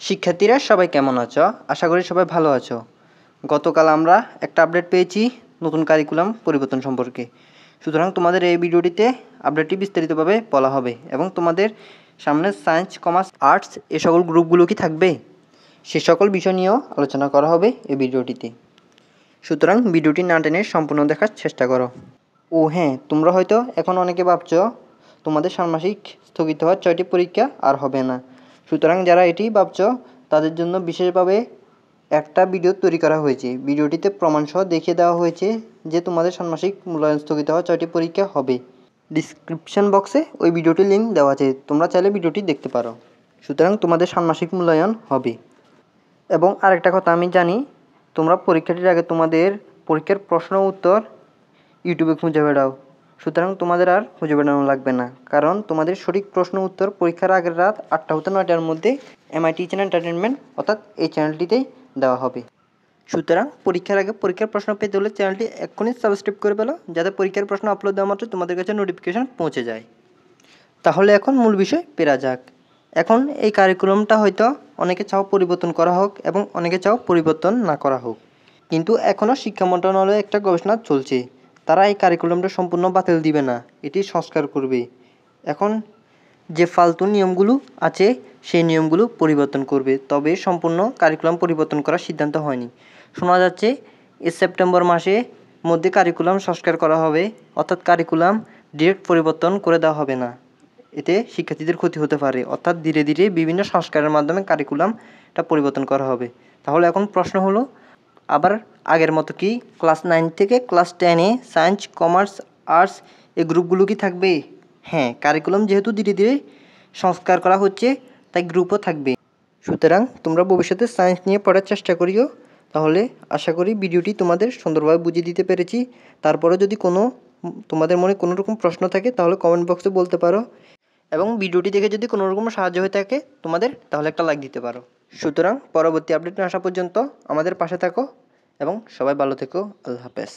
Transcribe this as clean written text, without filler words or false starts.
শিক্ষার্থীরা সবাই কেমন আছো? আশা করি সবাই ভালো আছো। গতকাল আমরা একটা আপডেট পেয়েছি নতুন কারিকুলাম পরিবর্তন সম্পর্কে। সুতরাং তোমাদের এই ভিডিওটিতে আপডেটটি বিস্তারিতভাবে বলা হবে এবং তোমাদের সামনে সায়েন্স, কমার্স, আর্টস এ সকল গ্রুপগুলো কি থাকবে সে সকল বিষয় নিয়েও আলোচনা করা হবে এই ভিডিওটিতে। সুতরাং ভিডিওটি না টেনে সম্পূর্ণ দেখার চেষ্টা করো। ও হ্যাঁ, তোমরা হয়তো এখন অনেকে ভাবছো তোমাদের ষান্মাসিক স্থগিত হওয়ার 6টি পরীক্ষা আর হবে না। সুতরাং যারা এটি ভাবছো তাদের জন্য বিশেষভাবে একটা ভিডিও তৈরি করা হয়েছে। ভিডিওটিতে প্রমাণসহ দেখিয়ে দেওয়া হয়েছে যে তোমাদের ষান্মাসিক মূল্যায়ন স্থগিত হওয়া 6টি পরীক্ষা হবে। ডিসক্রিপশন বক্সে ওই ভিডিওটির লিঙ্ক দেওয়া আছে, তোমরা চাইলে ভিডিওটি দেখতে পারো। সুতরাং তোমাদের ষান্মাসিক মূল্যায়ন হবে। এবং আরেকটা কথা আমি জানি, তোমরা পরীক্ষাটির আগে তোমাদের পরীক্ষার প্রশ্ন উত্তর ইউটিউবে খুঁজে বেড়াও। সুতরাং তোমাদের আর খুঁজে বেড়ানো লাগবে না, কারণ তোমাদের সঠিক প্রশ্ন উত্তর পরীক্ষার আগের রাত 8টা হতে 9টার মধ্যে MIT টিচার এন্টারটেনমেন্ট অর্থাৎ এই চ্যানেলটিতেই দেওয়া হবে। সুতরাং পরীক্ষার আগে পরীক্ষার প্রশ্ন পেতে হলে চ্যানেলটি এক্ষুনি সাবস্ক্রাইব করে ফেলো, যাতে পরীক্ষার প্রশ্ন আপলোড দেওয়া মাত্র তোমাদের কাছে নোটিফিকেশন পৌঁছে যায়। তাহলে এখন মূল বিষয় পেরা যাক। এখন এই কারিকুলামটা হয়তো অনেকে চাও পরিবর্তন করা হোক এবং অনেকে চাও পরিবর্তন না করা হোক, কিন্তু এখনও শিক্ষা মন্ত্রণালয়ে একটা গবেষণা চলছে। তারা এই কারিকুলামটা সম্পূর্ণ বাতিল দিবে না, এটি সংস্কার করবে। এখন যে ফালতু নিয়মগুলো আছে সেই নিয়মগুলো পরিবর্তন করবে, তবে সম্পূর্ণ কারিকুলাম পরিবর্তন করার সিদ্ধান্ত হয়নি। শোনা যাচ্ছে সেপ্টেম্বর মাসের মধ্যে কারিকুলাম সংস্কার করা হবে, অর্থাৎ কারিকুলাম ডিরেক্ট পরিবর্তন করে দেওয়া হবে না। এতে শিক্ষার্থীদের ক্ষতি হতে পারে, অর্থাৎ ধীরে ধীরে বিভিন্ন সংস্কারের মাধ্যমে কারিকুলামটা পরিবর্তন করা হবে। তাহলে এখন প্রশ্ন হলো, আবার আগের মতো কি ক্লাস 9 থেকে ক্লাস 10-এ সায়েন্স, কমার্স, আর্টস এই গ্রুপগুলো কি থাকবে? হ্যাঁ, কারিকুলাম যেহেতু ধীরে ধীরে সংস্কার করা হচ্ছে তাই গ্রুপও থাকবে। সুতরাং তোমরা ভবিষ্যতে সায়েন্স নিয়ে পড়ার চেষ্টা করিও। তাহলে আশা করি ভিডিওটি তোমাদের সুন্দরভাবে বুঝিয়ে দিতে পেরেছি। তারপরে যদি তোমাদের মনে কোনো রকম প্রশ্ন থাকে তাহলে কমেন্ট বক্সে বলতে পারো, এবং ভিডিওটি দেখে যদি কোনো রকম সাহায্য হয়ে থাকে তোমাদের, তাহলে একটা লাইক দিতে পারো। সুতরাং পরবর্তী আপডেট আসা পর্যন্ত আমাদের পাশে থাকো এবং সবাই ভালো থেকো। আল্লাহ হাফেজ।